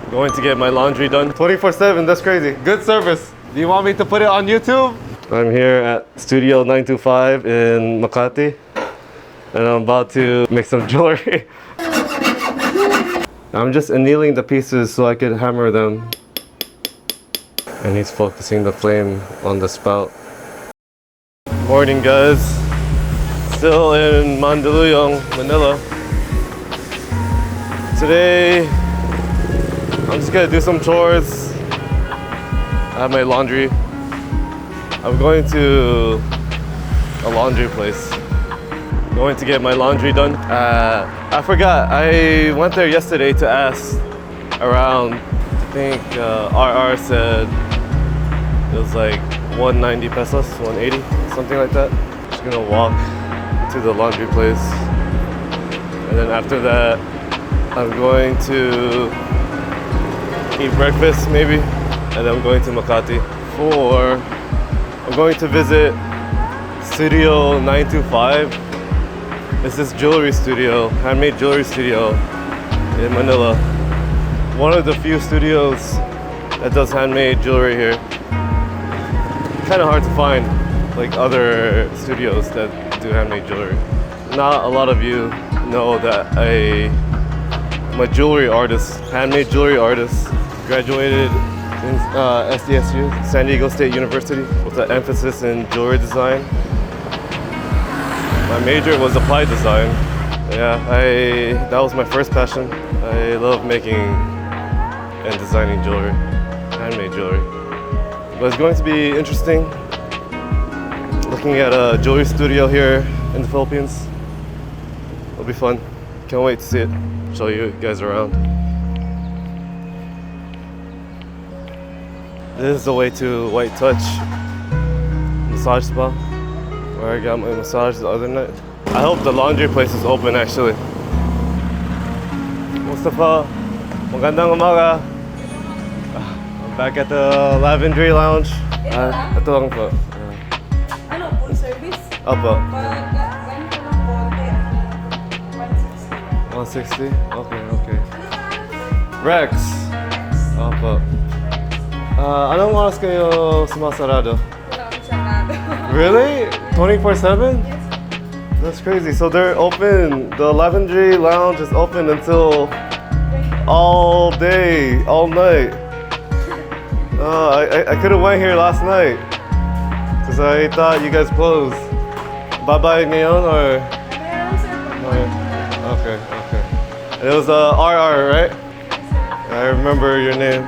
Going to get my laundry done 24/7. That's crazy. Good service. Do you want me to put it on YouTube? I'm here at Studio 925 in Makati, and I'm about to make some jewelry. I'm just annealing the pieces so I could hammer them. And he's focusing the flame on the spout. Morning, guys. Still in Mandaluyong, Manila. Today, I'm just gonna do some chores. I have my laundry. I'm going to a laundry place. Going to get my laundry done. I forgot, I went there yesterday to ask around, I think RR said it was like 190 pesos, 180, something like that. Just gonna walk to the laundry place. And then after that, I'm going to eat breakfast maybe. And then I'm going to Makati I'm going to visit Studio 925. It's this jewelry studio, handmade jewelry studio in Manila. One of the few studios that does handmade jewelry here. Kind of hard to find like other studios that do handmade jewelry. Not a lot of you know that I'm a jewelry artist, handmade jewelry artist. Graduated in SDSU, San Diego State University, with an emphasis in jewelry design. My major was applied design. Yeah, that was my first passion. I love making and designing jewelry, handmade jewelry. But it's going to be interesting looking at a jewelry studio here in the Philippines. It'll be fun. Can't wait to see it. Show you guys around. This is the way to White Touch massage spa, where I got my massage the other night. I hope the laundry place is open actually. Mustafa, magandang umaga. I'm back at the Lavendry Lounge. Ito lang po. Ano, full service? Opo. Pag ganito lang konti, 160. 160? Okay. Rex. Opo. Anong oras kayo sumasarado? Wala akong sarado. Really? 24/7? Yes. That's crazy. So they're open. The Lavendry Lounge is open until all day, all night. I could have went here last night because I thought you guys closed. Bye-bye ngayon or? Meron, sir. Okay. And it was RR, right? I remember your name.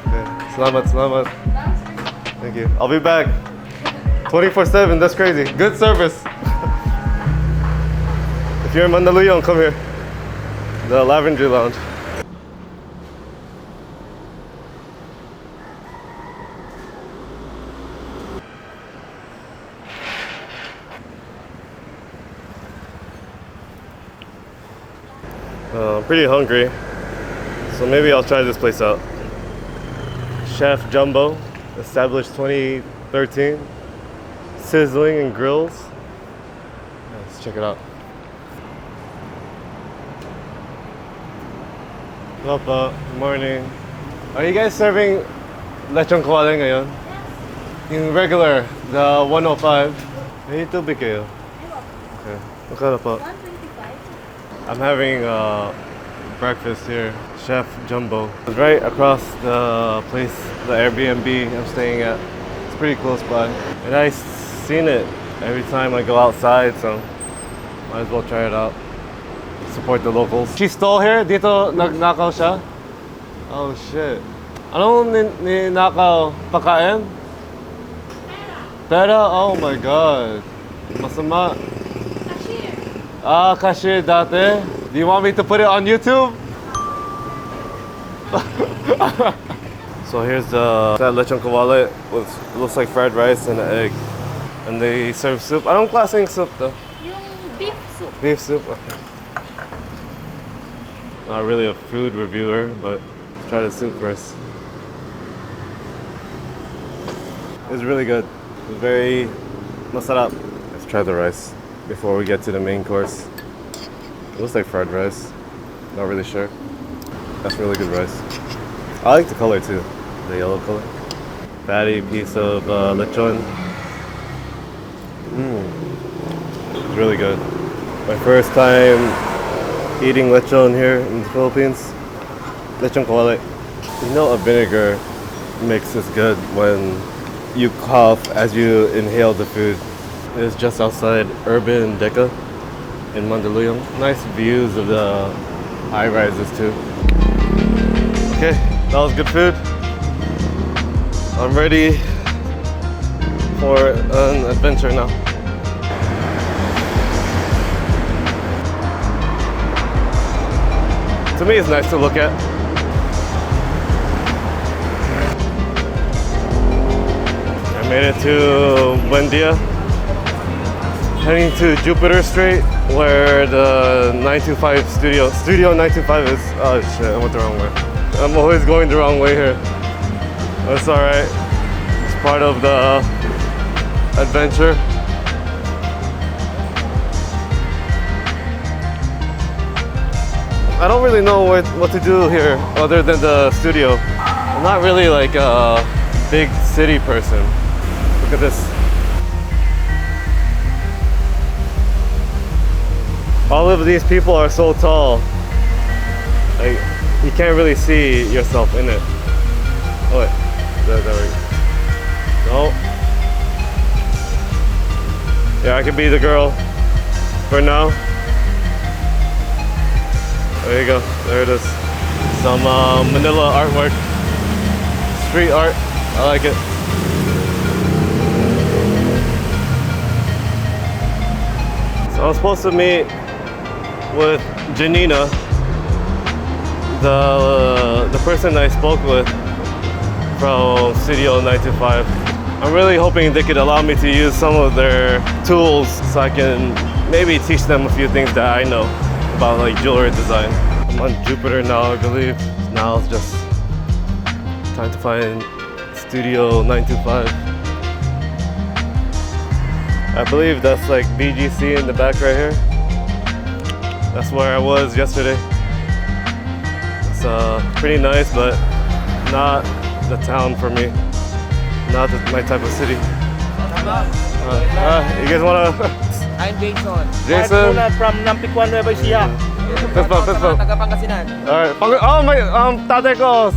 Okay. Salamat. Thank you. I'll be back. 24/7, that's crazy. Good service. If you're in Mandaluyong, come here. The Lavendry Lounge. I'm pretty hungry, so maybe I'll try this place out. Chef Jumbo, established 2013. Sizzling and grills. Let's check it out. Good morning. Are you guys serving lechon kawali ngayon? Yes. Yung regular, the 105. May tubig kayo? Okay. Magkano po? 125. I'm having breakfast here. Chef Jumbo. It's right across the place, the Airbnb I'm staying at. It's pretty close by. And I've seen it every time I go outside, so might as well try it out. Support the locals. She stole here? Dito nagnakaw siya? Oh shit. Anong ninakaw? Pagkain? Pera? Oh my god. Masama. Cashier. Cashier dati. Do you want me to put it on YouTube? So here's that lechon kawali with looks like fried rice and an egg. And they serve soup. Anong klaseng soup though? Yung beef soup. Beef soup? Okay. Not really a food reviewer, but let's try the soup first. It's really good. It's very masarap. Let's try the rice before we get to the main course. It looks like fried rice. Not really sure. That's really good rice. I like the color too, the yellow color. Fatty piece of lechon. It's really good. My first time eating lechon here in the Philippines. Lechon kawali. You know, a vinegar mix is good when you cough as you inhale the food. It's just outside Urban Deca in Mandaluyong. Nice views of the high rises too. Okay, that was good food. I'm ready for an adventure now. To me, it's nice to look at. I made it to Buendia. Heading to Jupiter Street, where the 925 Studio 925 is. Oh shit, I went the wrong way. I'm always going the wrong way here. That's alright. It's part of the adventure. I don't really know what to do here other than the studio. I'm not really like a big city person. Look at this. All of these people are so tall. Like, you can't really see yourself in it. Oh wait, there we go. No. Yeah, I could be the girl for now. There you go, there it is. Some Manila artwork. Street art, I like it. So I was supposed to meet with Janina, the person I spoke with from Studio 925. I'm really hoping they could allow me to use some of their tools so I can maybe teach them a few things that I know about like jewelry design. I'm on Jupiter now, I believe. Now it's just time to find Studio 925. I believe that's like BGC in the back right here. That's where I was yesterday. It's pretty nice, but not the town for me. Not my type of city. You guys wanna? I'm Jason. Jason? From Nampikwan, Nueva Ecija. Fist bump, fist bump. Taga Pangasinan. Alright. Oh, may tatay ko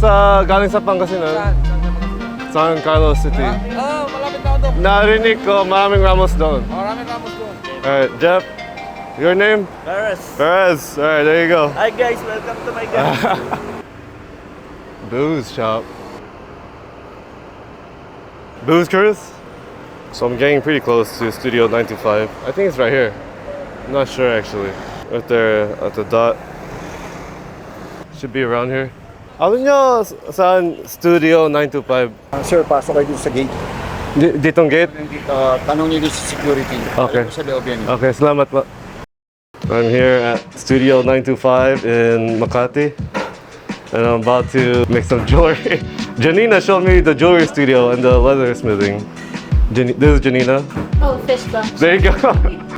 galing sa Pangasinan. San Carlos City. Malapit na ako doon. Narinig ko maraming Ramos doon. Maraming Ramos doon. Alright, Jeff. Your name? Perez. Perez. Alright, there you go. Hi guys, welcome to my guys. Booze shop. Booze Curtis? So I'm getting pretty close to Studio 925. I think it's right here. I'm not sure actually. Right there at the dot. Should be around here. Alam nyo saan Studio 925? Sir, pasok kayo dito sa gate. Ditong gate? Tanong niyo dito sa security. Okay. Alam ko sa loob yan. Okay, salamat po. I'm here at Studio 925 in Makati. And I'm about to make some jewelry. Janina showed me the jewelry studio and the leather smithing. This is Janina. Oh, fist bump. There you go.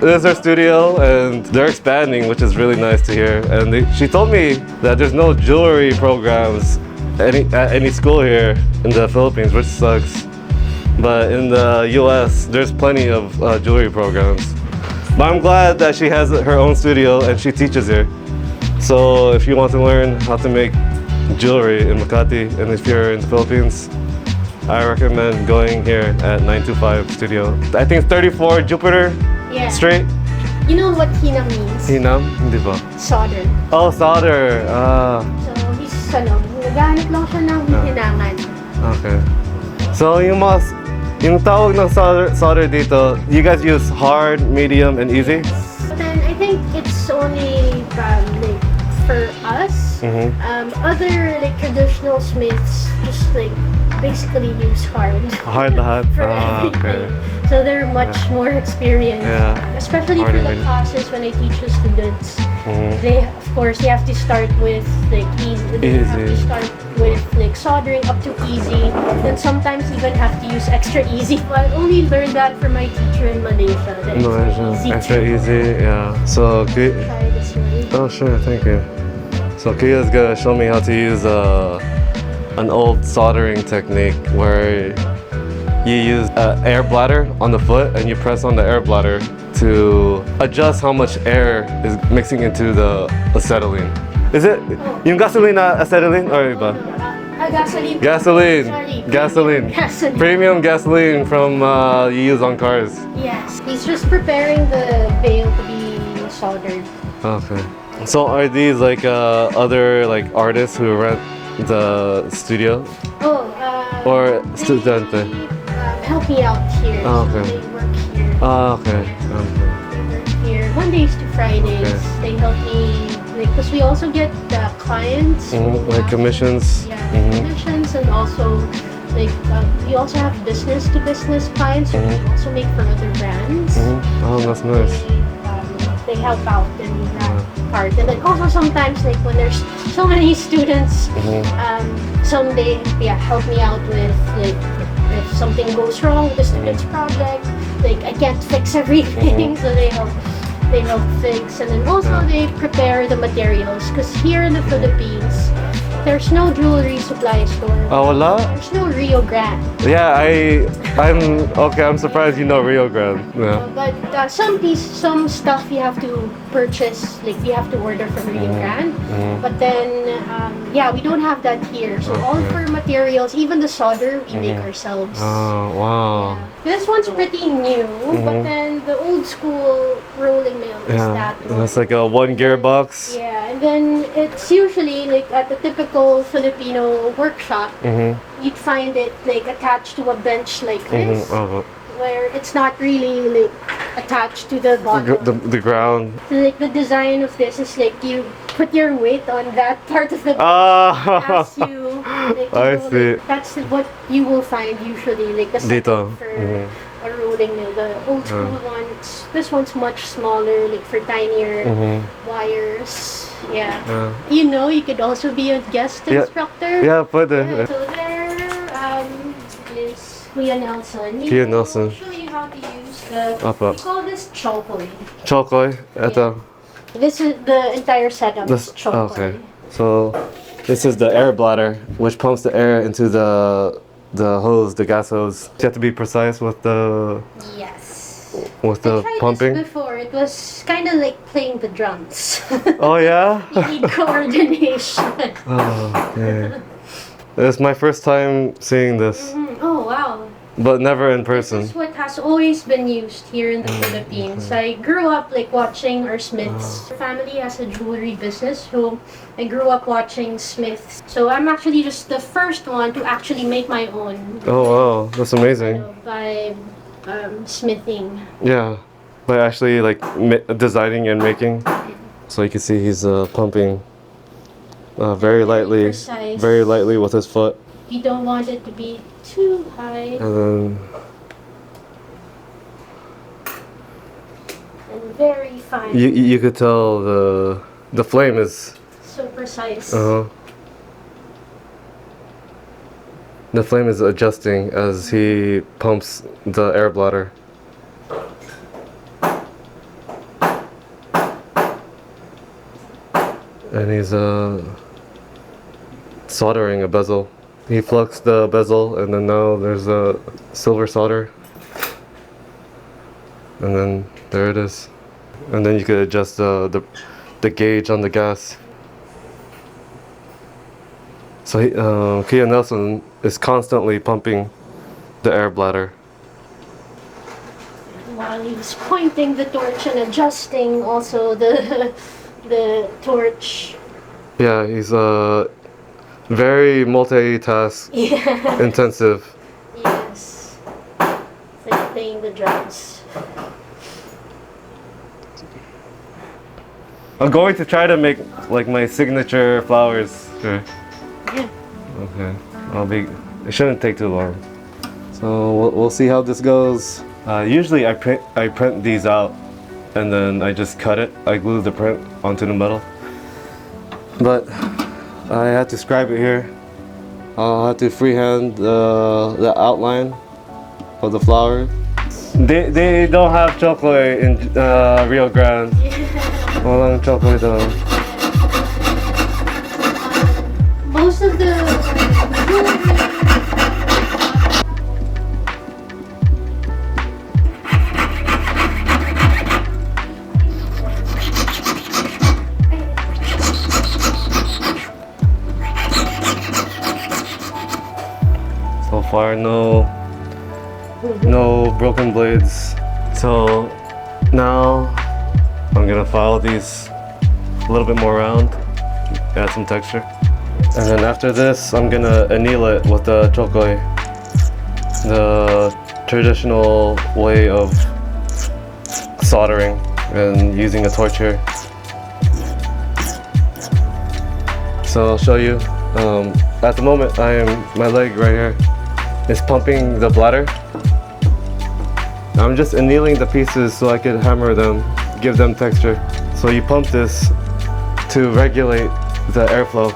This is her studio, and they're expanding, which is really nice to hear. And she told me that there's no jewelry programs at any school here in the Philippines, which sucks. But in the US, there's plenty of jewelry programs. But I'm glad that she has her own studio and she teaches here. So if you want to learn how to make jewelry in Makati, and if you're in the Philippines, I recommend going here at 925 Studio. I think it's 34 Jupiter Yeah. Street. You know what hinang means? Hinam? Hindi ba? Solder. Oh, solder. So, he's naghahanap lang siya ng hinangan. Okay. So yung tawag ng solder dito, you guys use hard, medium, and easy? But then, I think it's only like, for us. Other like traditional smiths just like basically use hard. Hard lahat? For Okay. everything. So they're much more experienced. Yeah. Especially Hard for the and classes when I teach the students. They, of course, you have to start with like easy. They have to Easy. start with like soldering up to easy. Then sometimes even have to use extra easy. But I only learned that from my teacher in Malaysia. That it's easy Extra to easy, yeah. So, try this way. oh sure, thank you. So Kia's gonna show me how to use an old soldering technique where you use an air bladder on the foot and you press on the air bladder to adjust how much air is mixing into the acetylene. Is it yung gasoline na acetylene or iba? Gasoline. Gasoline. Sorry. Gasoline. Gasoline. Premium gasoline from you use on cars. Yes. He's just preparing the bale to be soldered. Okay. So are these like other like artists who rent the studio Oh, or they, studente? help me out here. Oh, So okay. they work here. Okay. They work here Mondays to Fridays. Okay. They help me, like, because we also get clients. Like commissions. Yeah, Mhm. commissions, and also like we also have business to business clients. So we also make for other brands. Oh, that's nice. They help out in that part, and then also sometimes like when there's so many students, some they help me out with like if something goes wrong with the student's project, like I can't fix everything, so they help fix, and then also they prepare the materials because here in the Philippines there's no jewelry supply store. Oh, wala? There's no Rio Grande. Yeah, I'm okay. I'm surprised you know Rio Grande. Yeah. But some stuff you have to purchase, like you have to order from Rio Grande. But then, we don't have that here. So all for materials, even the solder, we make ourselves. Oh, wow. This one's pretty new, but then the old school rolling mill is Yeah, that one. that's like a one gearbox. Yeah, and then it's usually like at the typical Filipino workshop, you'd find it like attached to a bench like this, Oh, where it's not really like attached to the bottom. the ground. So, like the design of this is like you put your weight on that part of the bench Ah, as you. Like, I know, see. like, that's what you will find usually, like the Dito. setup for a rolling mill. The old school ones, this one's much smaller, like for tinier wires. Yeah. You know, you could also be a guest instructor. Yeah, pwede. So there is Kuya Nelson. Kuya Nelson. I'll show you how to use the. Apa. We call this chokoy. Chokoy, ito. This is the entire setup. This, is chokoy. okay. So this is the air bladder, which pumps the air into the hose, the gas hose. You have to be precise with the Yes. the I tried pumping. this before. It was kind of like playing the drums. Oh yeah. You need coordination. Oh, okay. It's my first time seeing this, Oh wow. but never in This person. is what has always been used here in the Philippines. I grew up like watching our Smiths. Our family has a jewelry business, so I grew up watching Smiths. So I'm actually just the first one to actually make my own Oh wow, that's amazing. by smithing. Yeah, by actually like designing and making. So you can see he's pumping very lightly, precise. very lightly with his foot, You don't want it to be too high and then and very fine. you could tell the flame is So precise. the flame is adjusting as he pumps the air bladder. And he's soldering a bezel. He fluxed the bezel, and then now there's a silver solder. And then there it is. And then you could adjust the gauge on the gas. So Kia Nelson is constantly pumping the air bladder. While he's pointing the torch and adjusting also the torch. Yeah, he's very multitask Yeah. intensive. Yes. It's like playing the drums. I'm going to try to make like my signature flowers. Sure. Yeah. Okay. It shouldn't take too long. So we'll see how this goes. Usually I print these out and then I just cut it. I glue the print onto the metal. But I had to scribe it here. I'll have to freehand the outline of the flower. They don't have chocolate in Rio Grande. Walang chocolate. Most of the far. No broken blades. So now I'm gonna file these a little bit more round, add some texture. And then after this, I'm gonna anneal it with the chokoi, the traditional way of soldering and using a torch here. So I'll show you. At the moment, my leg right here is pumping the bladder. I'm just annealing the pieces so I can hammer them, give them texture. So you pump this to regulate the airflow.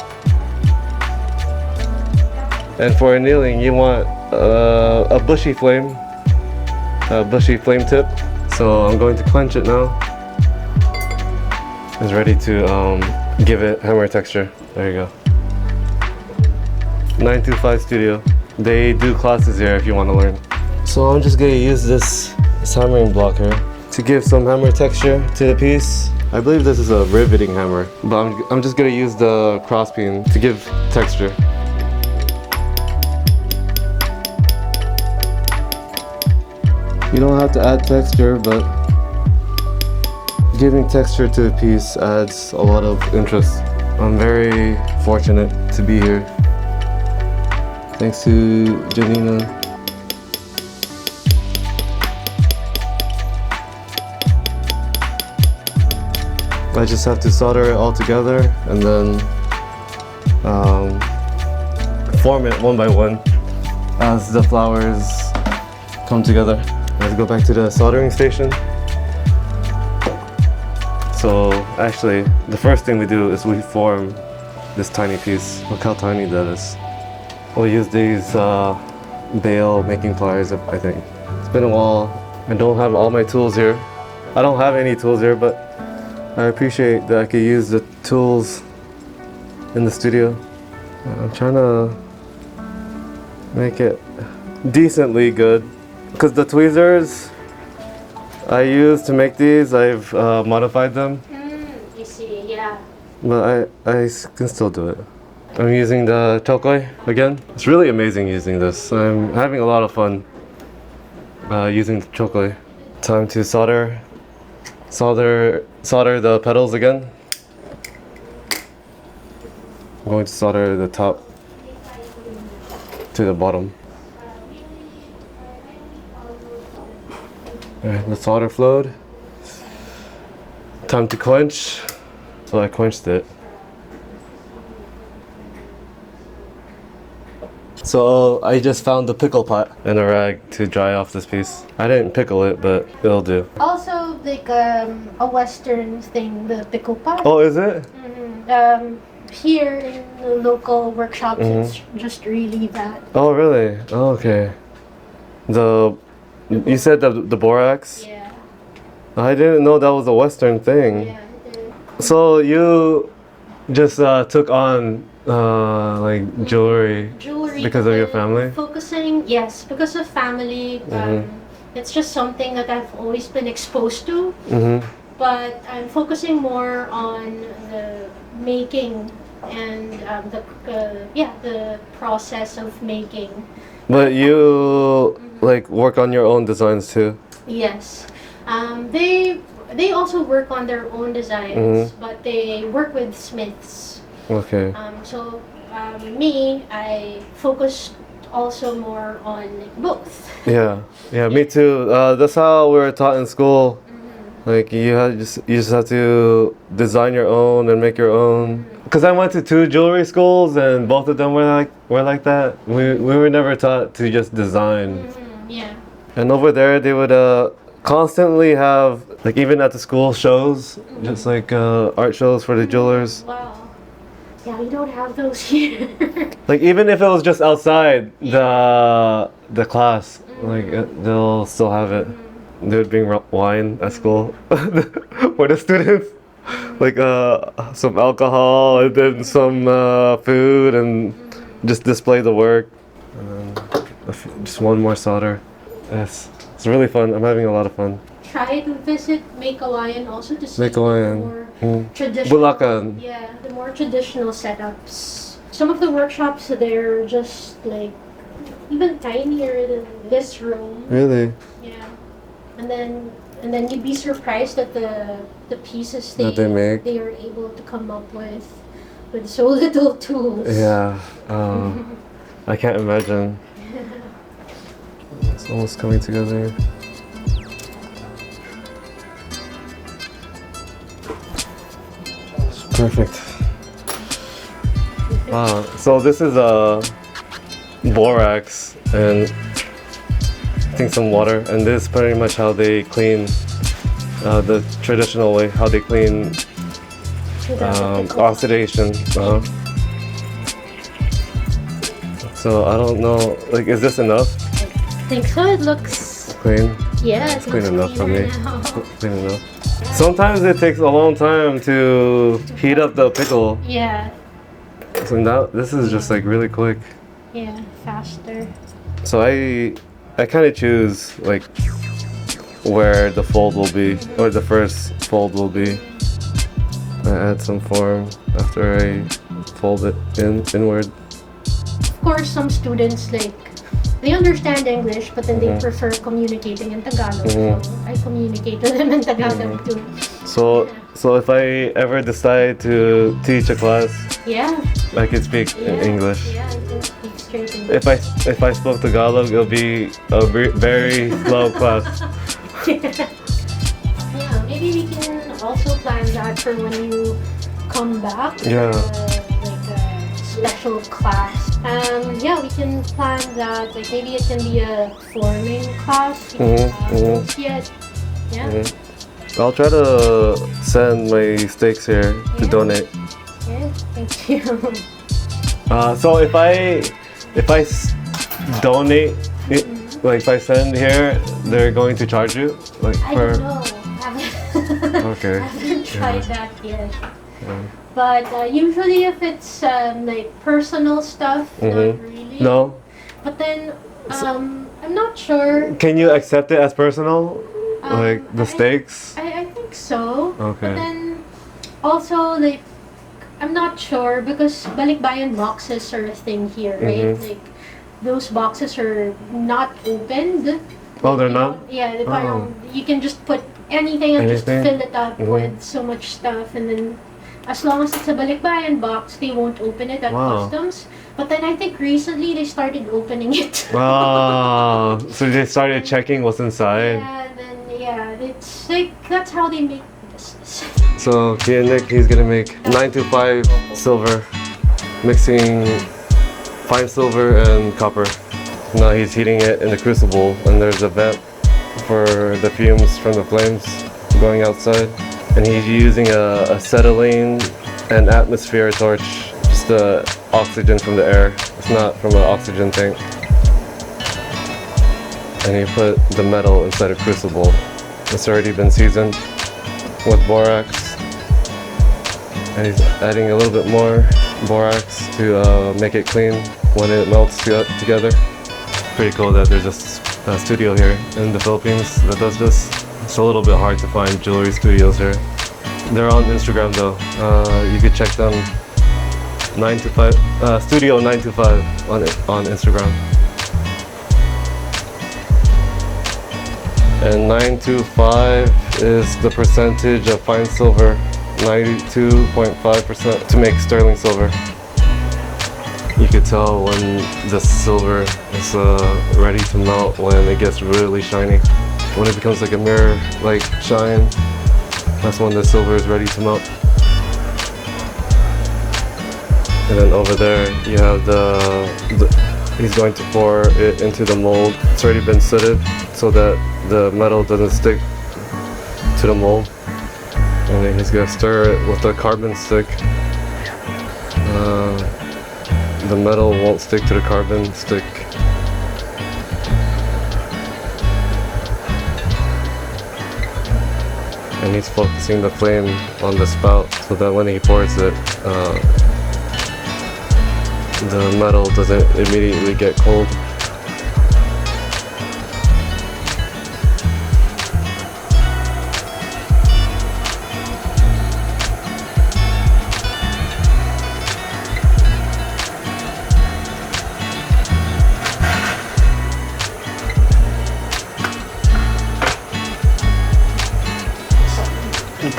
And for annealing, you want a bushy flame tip. So I'm going to clench it now. It's ready to give it hammer texture. There you go. 925 Studio. They do classes here if you want to learn. So I'm just gonna use this hammering block here to give some hammer texture to the piece. I believe this is a riveting hammer, but I'm just gonna use the crosspeen to give texture. You don't have to add texture, but giving texture to the piece adds a lot of interest. I'm very fortunate to be here. Thanks to Janina. I just have to solder it all together and then form it one by one as the flowers come together. Let's go back to the soldering station. So actually, the first thing we do is we form this tiny piece. Look how tiny that is. We'll use these bale making pliers, I think. It's been a while. I don't have all my tools here. I don't have any tools here, but I appreciate that I could use the tools in the studio. I'm trying to make it decently good. Because the tweezers I use to make these, I've modified them. You see, yeah. But I can still do it. I'm using the chokoi again. It's really amazing using this. I'm having a lot of fun using the chokoi. Time to solder the petals again. I'm going to solder the top to the bottom. Alright, the solder flowed. Time to quench. So I quenched it. So I just found the pickle pot and a rag to dry off this piece. I didn't pickle it, but it'll do. Also, like a Western thing, the pickle pot. Oh, is it? Here in the local workshops, it's just really that. Oh, really? Oh, okay. You said the borax? Yeah. I didn't know that was a Western thing. Yeah. So you just took on like jewelry because of your family? Focusing, yes, because of family. It's just something that I've always been exposed to. But I'm focusing more on the making and the process of making. But you like work on your own designs too? Yes. They also work on their own designs, but they work with smiths. Okay. So me, I focus also more on like, both. Yeah, me too. That's how we were taught in school. Like you just have to design your own and make your own. Because I went to 2 jewelry schools and both of them were like that. We were never taught to just design. Yeah. And over there they would constantly have, like even at the school, shows, just like art shows for the jewelers. Wow. Yeah, we don't have those here. Like even if it was just outside the class, like they'll still have it. They would bring wine at school for the students, like some alcohol and then some food and just display the work. And then just one more solder. Yes, it's really fun. I'm having a lot of fun. Try to visit Mekawayan also to see Mekawayan. more traditional. Bulacan. Yeah, the more traditional setups. Some of the workshops, they're just like even tinier than this room. Really? Yeah. And then you'd be surprised at the pieces That they make? they are able to come up with so little tools. Yeah. I can't imagine. It's almost coming together. It's perfect. So this is a borax and I think some water, and this is pretty much how they clean the traditional way, how they clean oxidation. So I don't know, like, is this enough? I think so. It looks Clean? yeah. It's clean enough for me. Now. Clean enough. Sometimes it takes a long time to heat up the pickle. Yeah. So now this is just like really quick. Yeah. Faster. So I kind of choose like where the fold will be, or the first fold will be. I add some form after I fold it inward. Of course, some students they understand English, but then they prefer communicating in Tagalog. So I communicate with them in Tagalog too. So if I ever decide to teach a class, Yeah. I can speak in English. Yeah, I can speak straight English. If I spoke Tagalog, it'll be a very slow class. Yeah, maybe we can also plan that for when you come back. Yeah. Like a special class. Yeah, we can plan that. Like maybe it can be a forming class. We can have those yet. Yeah. I'll try to send my steaks here to Yeah. donate. Yeah. Thank you. So if I donate, like if I send here, they're going to charge you, like I per. don't know. Okay. I haven't tried that yet. But usually if it's like personal stuff, not really. No. But then I'm not sure. Can you accept it as personal, like the I- steaks? I think so. Okay. But then also like I'm not sure because balikbayan boxes are a thing here, right? Like those boxes are not opened. Oh, they're You not. know, yeah, they parang you can just put anything and just Anything? fill it up with so much stuff, and then as long as it's a balikbayan box, they won't open it at Wow. customs. But then I think recently they started opening it. Oh, so they started checking what's inside. Yeah, and then it's like that's how they make business. So Kia Nick, he's gonna make 925 silver, mixing fine silver and copper. Now he's heating it in the crucible, and there's a vent for the fumes from the flames going outside. And he's using a acetylene and atmosphere torch, just the oxygen from the air. It's not from an oxygen tank. And he put the metal inside a crucible. It's already been seasoned with borax. And he's adding a little bit more borax to make it clean when it melts together. Pretty cool that there's a studio here in the Philippines that does this. It's a little bit hard to find jewelry studios here. They're on Instagram though. You could check them. 925 Studio 925 on Instagram. And 925 is the percentage of fine silver, 92.5% to make sterling silver. You could tell when the silver is ready to melt when it gets really shiny. When it becomes like a mirror-like shine, that's when the silver is ready to melt. And then over there, you have he's going to pour it into the mold. It's already been sooted so that the metal doesn't stick to the mold. And then he's gonna stir it with a carbon stick. The metal won't stick to the carbon stick. And he's focusing the flame on the spout so that when he pours it, the metal doesn't immediately get cold.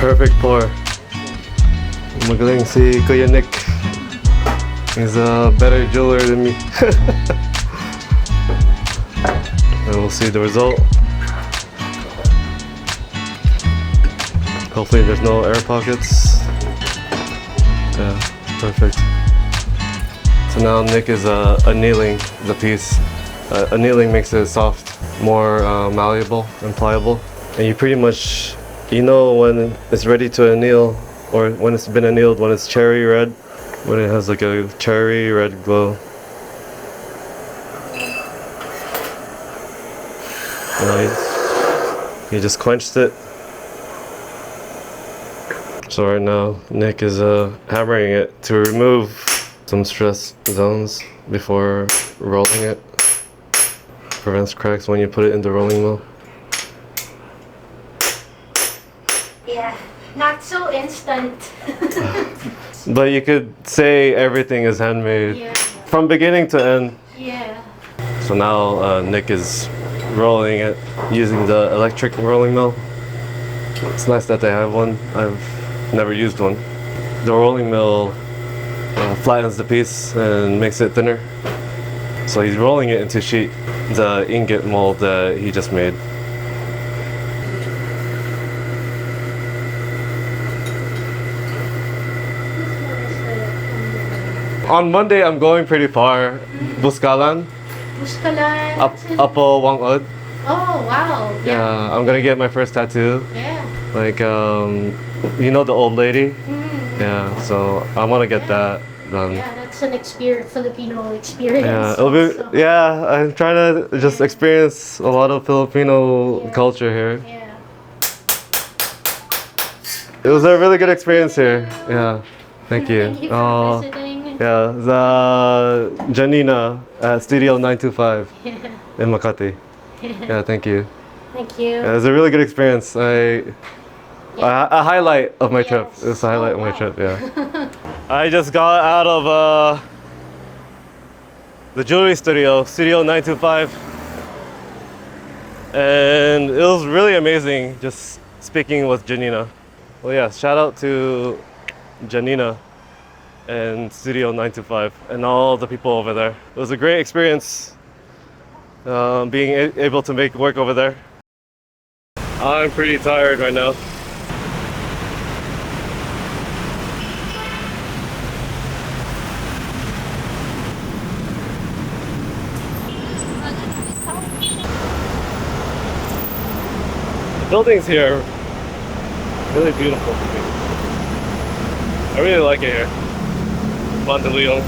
Perfect pour. Magaling si Kuya Nick. He's a better jeweler than me. And we'll see the result. Hopefully there's no air pockets. Yeah, perfect. So now Nick is annealing the piece. Annealing makes it soft, more malleable and pliable. And you pretty much, you know when it's ready to anneal, or when it's been annealed, when it's cherry red, when it has like a cherry red glow. He just quenched it. So right now, Nick is hammering it to remove some stress zones before rolling it. Prevents cracks when you put it in the rolling mill. Yeah, not so instant. But you could say everything is handmade Yeah. from beginning to end. Yeah. So now Nick is rolling it using the electric rolling mill. It's nice that they have one. I've never used one. The rolling mill flattens the piece and makes it thinner. So he's rolling it into sheet, the ingot mold that he just made. On Monday, I'm going pretty far. Buskalan, Buskalan. Apo Wangod. Oh, wow. Yeah, I'm gonna get my first tattoo. Yeah. Like, you know the old lady? Mm. Yeah, so I want to get that done. Yeah, that's an Filipino experience. Yeah, it'll be, also. yeah, I'm trying to just experience a lot of Filipino culture here. Yeah. It was a really good experience here. Yeah, thank you. Thank you for visiting. Yeah, the Janina at Studio 925 Yeah. in Makati. Yeah, thank you. Thank you. Yeah, it was a really good experience. A highlight of my trip. Yes. It was a highlight of my wow. trip, yeah. I just got out of the jewelry studio, Studio 925. And it was really amazing just speaking with Janina. Well, yeah, shout out to Janina and Studio 925 and all the people over there. It was a great experience being able to make work over there. I'm pretty tired right now. The buildings here are really beautiful to me. I really like it here. Bandelion.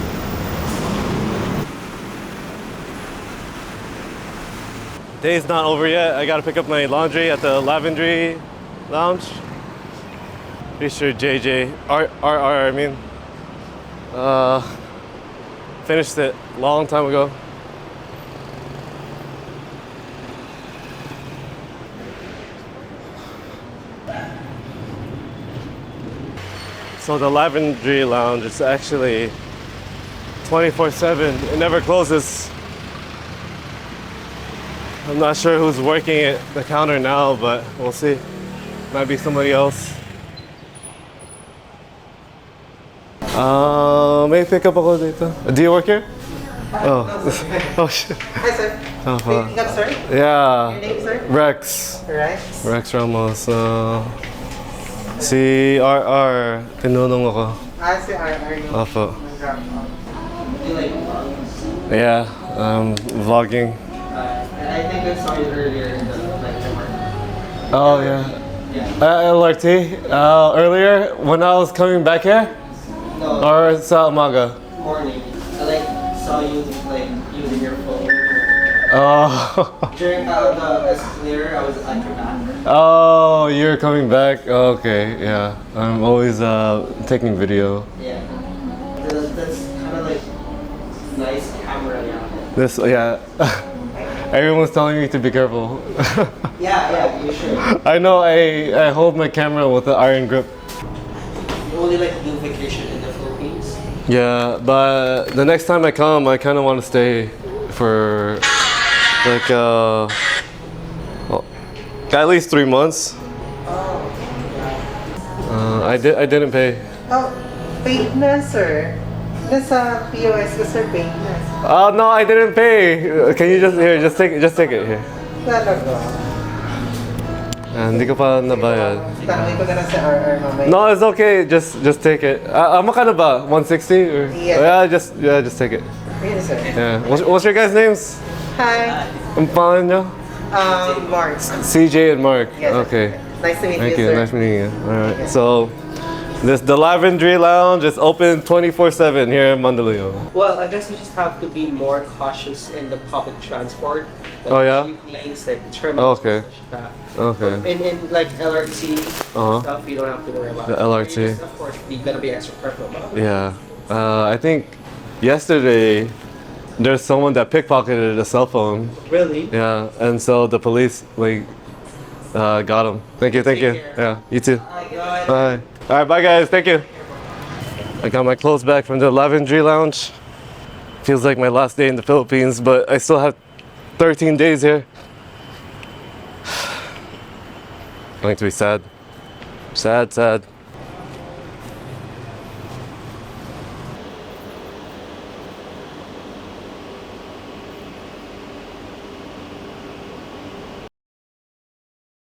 Day's not over yet. I gotta pick up my laundry at the Lavendry Lounge. Pretty sure RR, I mean, finished it a long time ago. So the Lavendry Lounge is actually 24/7. It never closes. I'm not sure who's working at the counter now, but we'll see. Might be somebody else. May pick up ako dito. Do you work here? Oh. Oh shit. Hi, sir. Oh, Picking up, sir? yeah. Your name, sir? Rex. Rex. Rex Ramos. Si RR, tinulong ako. Si RR. Opo. You like Yeah, vlogging. and I think I saw you earlier in the market. Oh yeah. Yeah. LRT. Earlier when I was coming back here, No, or sa umaga. morning. I saw you using your phone. Oh. During the escalator, I was at your back. Oh, you're coming back. Okay, yeah. I'm always taking video. Yeah. That's kind of nice camera, yeah. This, yeah. Everyone's telling me to be careful. Yeah, you should. I know. I hold my camera with the iron grip. You only do vacation in the Philippines? Yeah, but the next time I come, I kind of want to stay for well, at least 3 months. Oh, yeah. I didn't pay. Oh, paid na, sir. Nasa POS ko, sir, paid na. Oh no, I didn't pay. Can you just take it here? Talaga. Hindi ko pa nabayad. Tanongin ko na lang sa RR mamaya. No, it's okay. Just take it. Magkano ba? 160 or? Yeah. Just take it. Yes, sir. Yeah. What's your guys' names? Hi. Ang pangalan nyo? Mark. CJ and Mark. Yes, okay. Nice to meet Thank you, you. sir. Nice meeting you. All right. So, the Lavendry Lounge is open 24/7 here in Mandaluyong. Well, I guess you just have to be more cautious in the public transport. Like Oh, yeah? Lanes, like terminals. Okay. and such like that. Okay. In like LRT Uh-huh. stuff, you don't have to worry about The it. LRT. You just, of course, you gotta be extra careful about it. Yeah. I think yesterday there's someone that pickpocketed a cell phone. Really? Yeah, and so the police got him. Thank you. Take care. Yeah, you too. Bye. Bye. All right, bye guys. Thank you. I got my clothes back from the Lavendry Lounge. Feels like my last day in the Philippines, but I still have 13 days here. Going to be sad. Sad.